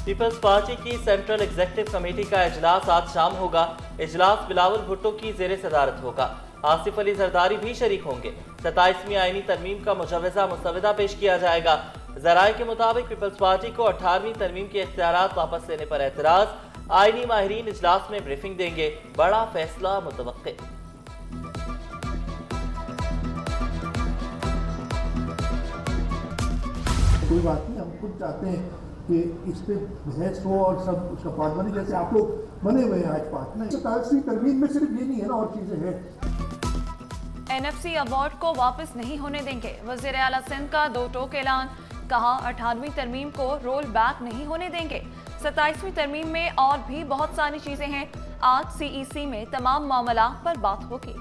Peoples party की central executive committee का इजलास आज शाम होगा। इजलास बिलावल भुट्टो की जेर सदारत होगा। आसिफ अली जरदारी भी शरीक होंगे। 27वीं आईनी तरमीम का मुजवजा मुसवदा पेश किया जाएगा। जराये के मुताबिक पीपल्स पार्टी को 18वीं तरमीम के इख्तियारात वापस लेने पर एतराज। आईनी माहिरीन इजलास में ब्रीफिंग देंगे। बड़ा फैसला मुतवक्के। कोई बात नहीं, हम खुद चाहते हैं कि इस पे बहस हो और सब उसका पार्ट बने, जैसे आप लोग बने हुए हैं आज पार्ट में। 27वीं तरमीम में सिर्फ ये नहीं है ना, और चीजें हैं। NFC अवार्ड को वापस नहीं होने देंगे। वज़ीर आला सिंध का दो टोक ऐलान। कहा 18वीं तरमीम को रोल बैक नहीं होने देंगे। 27वीं तरमीम में और भी बहुत सारी चीजें हैं। आज CEC में तमाम मामला पर बात होगी।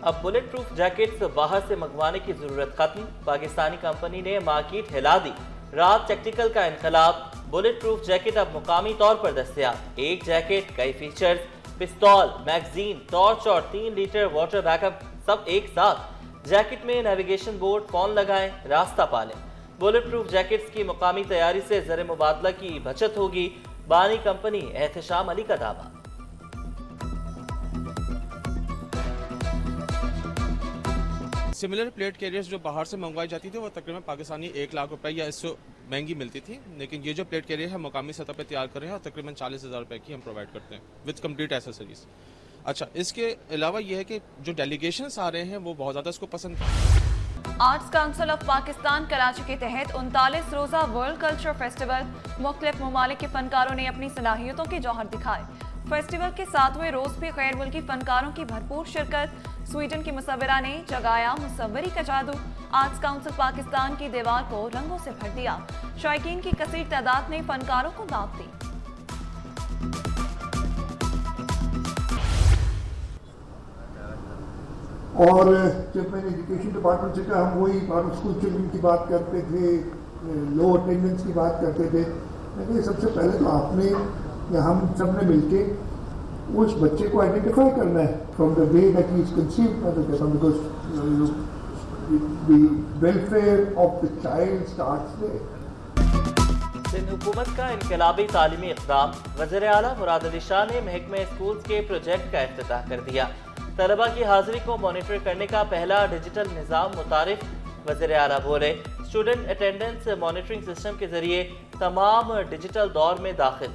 अब बुलेट प्रूफ जैकेट्स बाहर से मंगवाने की जरूरत खत्म। पाकिस्तानी कंपनी ने मार्केट हिला दी। रात टेक्टिकल का इनकलाब। बुलेट प्रूफ जैकेट अब मुकामी तौर पर दस्तयाब। एक जैकेट, कई फीचर्स, पिस्तौल, मैगजीन, टॉर्च और 3 लीटर वाटर बैकअप, सब एक साथ। जैकेट में नेविगेशन बोर्ड, फोन लगाएं, रास्ता पालें। बुलेट प्रूफ जैकेट्स की मुकामी तैयारी से ज़र मुबादला की बचत होगी। बानी कंपनी एहतशाम अली का दावा। सिमिलर प्लेट कैरियर्स जो बाहर से मंगवाई जाती थी वो तकरीबन पाकिस्तानी 1 लाख रुपए या इससे महंगी मिलती थी, लेकिन ये जो प्लेट कैरियर है मुकामी सतह पे तैयार कर रहे हैं और तकरीबन 40,000 रुपए की हम प्रोवाइड करते हैं विद कंप्लीट एसेसरीज। अच्छा, इसके अलावा ये है कि जो डेलीगेशंस आ रहे हैं वो बहुत ज़्यादा इसको पसंद। Arts council of Pakistan Karachi के तहत 39 रोजा वर्ल्ड कल्चर फेस्टिवल। मुख्तलिफ ममालिक के फनकारों ने अपनी सलाहियतों के जौहर दिखाए। फेस्टिवल के 7वें रोज भी गैर मुल्की फनकारों की भरपूर शिरकत। स्वीडन की मुसव्विरा ने जगाया मुसव्वरी का जादू। आर्ट्स काउंसिल पाकिस्तान की दीवार को रंगों से भर दिया। शायकीन की कसीर तादाद ने फनकारों को दाद दी। और जब मैंने एजुकेशन डिपार्टमेंट से कहा, हम वही स्कूल चिल्ड्रन की बात करते थे, लो अटेंडेंस की बात करते थे। मैंने सबसे पहले तो आपने या हम सब ने मिलके उस बच्चे को आइडेंटिफाई करना है from the way that he is conceived by the parents, because the welfare of the child starts there. Sindh हुकूमत का इनकलाबी तालीमी इक़दाम। वज़ीर आला मुराद अली शाह ने महकमे स्कूल्स के प्रोजेक्ट का इफ्तिताह कर दिया। तलबा की हाजिरी को मॉनिटर करने का पहला डिजिटल निज़ाम मुतारिफ। वज़ीर आला बोले, स्टूडेंट अटेंडेंस मॉनिटरिंग सिस्टम के जरिए तमाम डिजिटल दौर में दाखिल।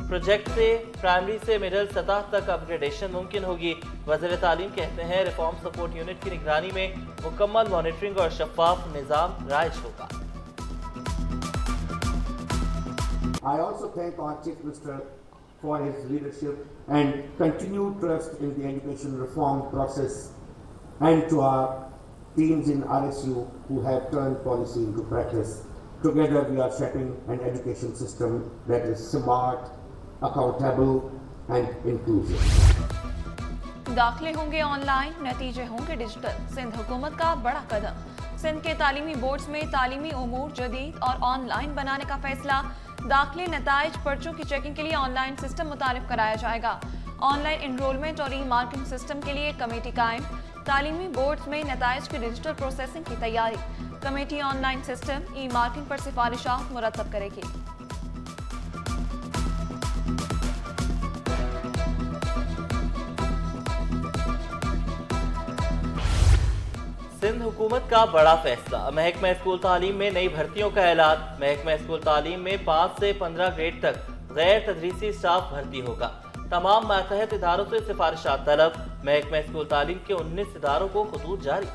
प्रोजेक्ट से प्राइमरी से मिडिल सतह तक अपग्रेडेशन मुमकिन होगी। वज़ीर तालीम कहते हैं, रिफॉर्म सपोर्ट यूनिट की निगरानी में मुकम्मल मॉनिटरिंग और शफाफ निज़ाम राइज होगा। I also thank our Chief Minister for his leadership and continued trust in the education reform process, and to our teams in RSU who have turned policy into practice. Together we are setting an education system that is smart, accountable and inclusive. दाखिले होंगे online, नतीजे होंगे digital. Sindh हुकूमत का बड़ा कदम। सिंध के तालीमी boards में तालीमी उमूर जदीद और ऑनलाइन बनाने का फैसला। दाखिले नताइज पर्चों की चेकिंग के लिए ऑनलाइन सिस्टम मुतारिफ कराया जाएगा। ऑनलाइन इनरोलमेंट और ई मार्किंग सिस्टम के लिए कमेटी कायम। तालीमी बोर्ड्स में नताइज की डिजिटल प्रोसेसिंग की तैयारी। कमेटी ऑनलाइन सिस्टम, ई मार्किंग पर सिफारिशात मुरतब करेगी। सिंध हुकूमत का बड़ा फैसला। महकमा स्कूल तालीम में नई भर्तियों का ऐलान। महकमा स्कूल तालीम में 5 से 15 ग्रेड तक गैर तदरीसी स्टाफ भर्ती होगा। तमाम मातहत इदारों से सिफारिशात तलब। महकमा स्कूल तालीम के 19 इदारों को खतूत जारी।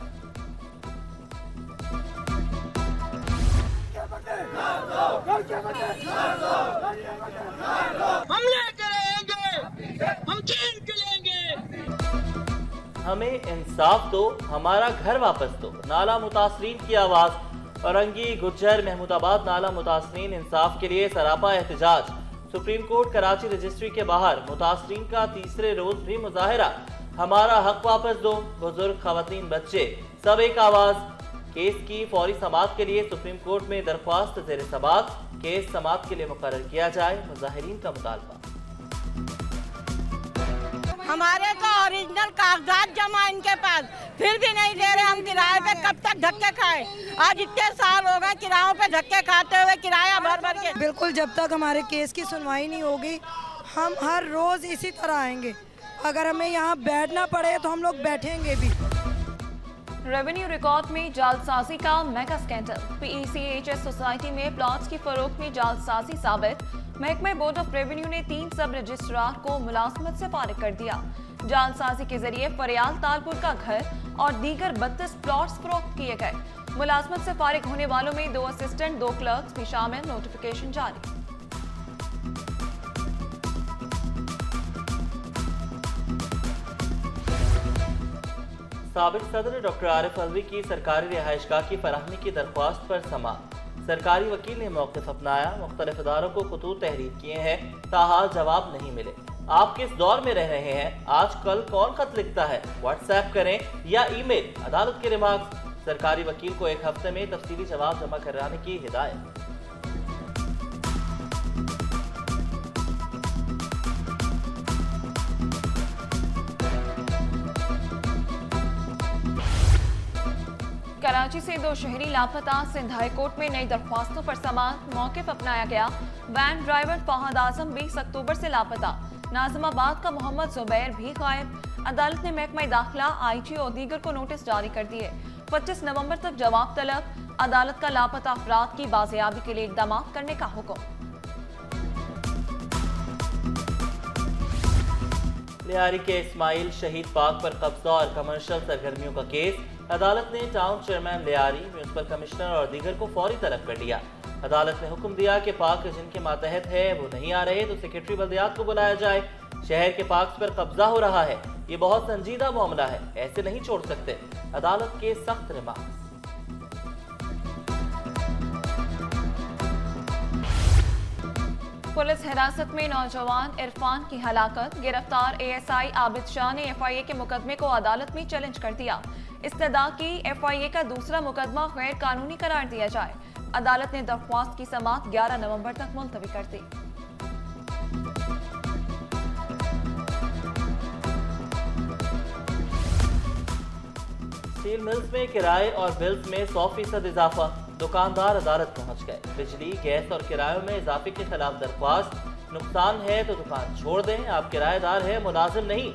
हमें इंसाफ दो, हमारा घर वापस दो। नाला मुतासरीन की आवाज। औरंगी, गुज्जर, महमूदाबाद नाला मुतासरीन इंसाफ के लिए सरापा एहतजाज। सुप्रीम कोर्ट कराची रजिस्ट्री के बाहर मुतासरीन का तीसरे रोज भी मुजाहिरा। हमारा हक वापस दो। बुजुर्ग, खवातीन, बच्चे सब एक आवाज। केस की फौरी समाअत के लिए सुप्रीम कोर्ट में दरख्वास्त ज़ेर समाअत। केस समाअत के लिए मुकर्रर किया जाए, मुजाहिरीन का मुतालबा। हमारे तो ओरिजिनल कागजात जमा इनके पास, फिर भी नहीं दे रहे। हम किराए पे कब तक धक्के खाए? आज इतने साल हो गए किरायों पे धक्के खाते हुए, किराया भर भर के। बिल्कुल, जब तक हमारे केस की सुनवाई नहीं होगी हम हर रोज इसी तरह आएंगे। अगर हमें यहाँ बैठना पड़े तो हम लोग बैठेंगे भी। रेवेन्यू रिकॉर्ड में जालसाजी का मेगा स्कैंडल। PECHS सोसाइटी में प्लॉट्स की फरोख्त में जालसाजी साबित। महकमे बोर्ड ऑफ रेवेन्यू ने 3 सब रजिस्ट्रार को मुलाजमत से फारिग कर दिया। जालसाजी के जरिए फरियाल तालपुर का घर और दीगर 32 प्लॉट्स फरोख्त किए गए। मुलाजमत से फारिग होने वालों में 2 असिस्टेंट 2 क्लर्क्स भी शामिल। नोटिफिकेशन जारी। साबिक सदर डॉक्टर आरिफ अलवी की सरकारी रिहाइशगाह की फराहमी की दरख्वास्त पर समाअत। सरकारी वकील ने मौक़िफ़ अपनाया। मुख्तलिफ इदारों को खतूत तहरीर किए हैं, ताहाल जवाब नहीं मिले। आप किस दौर में रह रहे हैं? आज कल कौन खत लिखता है? व्हाट्सएप करें या ईमेल। अदालत के रिमार्क्स। सरकारी वकील को 1 हफ्ते में तफसीली जवाब जमा कराने की हिदायत। कराची से 2 शहरी लापता। सिंध हाई कोर्ट में नई दरख्वास्तों पर समाअत। मौक़िफ़ अपनाया गया। वैन ड्राइवर फहद आजम 20 अक्टूबर से लापता। नाज़िमाबाद का मोहम्मद जुबैर भी गायब। अदालत ने महकमा दाखिला, IG और दीगर को नोटिस जारी कर दिए। 25 नवंबर तक जवाब तलब। अदालत का लापता अफराद की बाजियाबी के लिए इक़दाम करने का हुक्म। लियारी के इस्माइल शहीद पार्क पर कब्जा और कमर्शियल सरगर्मियों का केस। अदालत ने town chairman Lyari, municipal commissioner और दीगर को फौरी तलब कर लिया। अदालत ने हुक्म दिया कि पार्क जिनके मातहत है वो नहीं आ रहे तो सेक्रेटरी बल्दियात को बुलाया जाए। शहर के पार्क पर कब्जा हो रहा है, ये बहुत संजीदा मामला है, ऐसे नहीं छोड़ सकते। अदालत के सख्त रिमार्क्स। पुलिस हिरासत में नौजवान इरफान की हलाकत। गिरफ्तार ASI आबिद शाह ने FIA के मुकदमे को अदालत में चैलेंज कर दिया। इस्तदा की FIA का दूसरा मुकदमा गैर कानूनी करार दिया जाए। अदालत ने दरख्वास्त की समाअत 11 नवंबर तक मुलतवी कर दी। स्टील मिल्स में किराए और बिल्स में 100% इजाफा। दुकानदार अदालत पहुंच गए। बिजली, गैस और किरायों में इजाफे के खिलाफ दरख्वास्त। नुकसान है तो दुकान छोड़ दें, आप किराएदार हैं, मुलाजिम नहीं।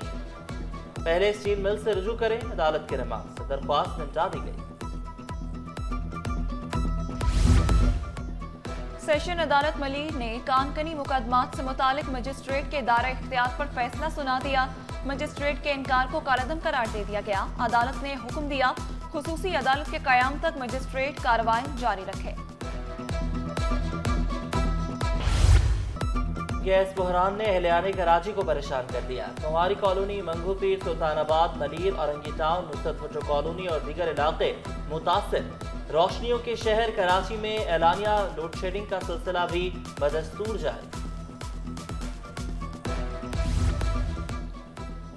पहले स्टील मिल से रुजू करें। अदालत के रिमार्क से दरख्वास्त निपटा दी गई। सेशन अदालत मलिर ने कानकनी मुकदमात से मुतालिक मजिस्ट्रेट के दायरा इख्तियार पर फैसला सुना दिया। मजिस्ट्रेट के इनकार को कालअदम करार दे दिया गया। अदालत ने हुक्म दिया खुसूसी अदालत के कयाम तक मजिस्ट्रेट कार्रवाई जारी रखे। गैस बहरान ने अहलियाने कराची को परेशान कर दिया। कुंवारी कॉलोनी, मंगू पीर, सुल्तानाबाद, मलीर, औरंगी टाउन, नुसरत भुट्टो कॉलोनी और दीगर इलाके मुतासिर। रोशनियों के शहर कराची में एलानिया लोड शेडिंग का सिलसिला भी बदस्तूर जारी।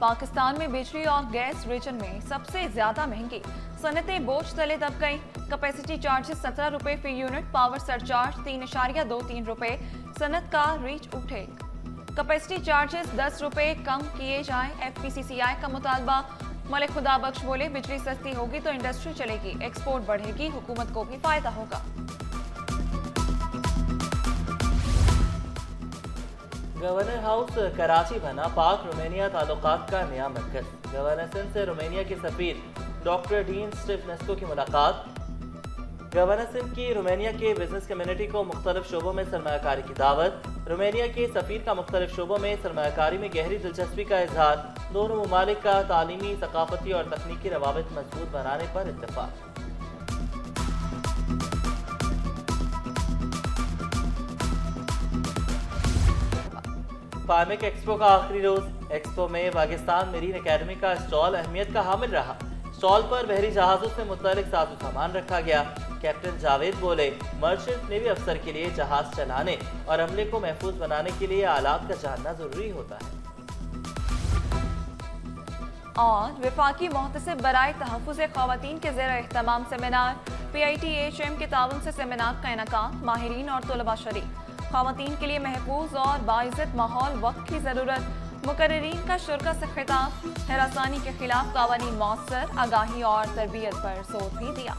पाकिस्तान में बिजली और गैस रीजन में सबसे ज्यादा महंगी। सनतें बोझ तले दब गई। कैपेसिटी चार्जेस 17 रुपए फी यूनिट, पावर सरचार्ज 3.23 रुपए। सनत का रीच उठे। कैपेसिटी चार्जेस 10 रुपए कम किए जाएं। FPCCI का मुतालबा। मलिक खुदा बख्श बोले बिजली सस्ती होगी तो इंडस्ट्री चलेगी, एक्सपोर्ट बढ़ेगी, हुकूमत को भी फायदा होगा। गवर्नर हाउस कराची बना पाक रोमेनिया ताल्लुकात का नया मरकज। गवर्नर सिंध से रोमेनिया के सफीर डॉक्टर डीन स्टिफनेस्को की मुलाकात। गवर्नर सिंध की रोमेनिया के बिजनेस कम्युनिटी को मुख्तलिफ शोबों में सरमायाकारी की दावत। रोमेनिया के सफीर का मुख्तलिफ शोबों में सरमायाकारी में गहरी दिलचस्पी का इजहार। दोनों ममालिक का तालीमी, सकाफती और तकनीकी रवाबित मजबूत बनाने पर इत्तेफाक। पामेक एक्सपो का आखिरी रोज। एक्सपो में पाकिस्तान मेरीन एकेडमी का स्टॉल अहमियत का हामिल रहा। स्टॉल पर बहरी जहाजों से मुतल्लिक साजो सामान रखा गया। कैप्टन जावेद बोले मर्चेंट नेवी अफसर के लिए जहाज चलाने और अमले को महफूज बनाने के लिए आलात का जानना जरूरी होता है। और वफाकी मोहतसिब बराए तहफ़्फ़ुज़ ख़वातीन के ज़ेर एहतमाम सेमिनार। PITHM के ताउन से सेमिनार का इनेकाद। माहिरीन और तलबा शरीक। ख़वातीन के लिए महफूज और बाइज़्ज़त माहौल वक्त की ज़रूरत। मुकर्रीरीन का शुरा से खिताब, हरासानी के खिलाफ कानूनी मौसर, आगाही और तरबियत पर जोर भी दिया।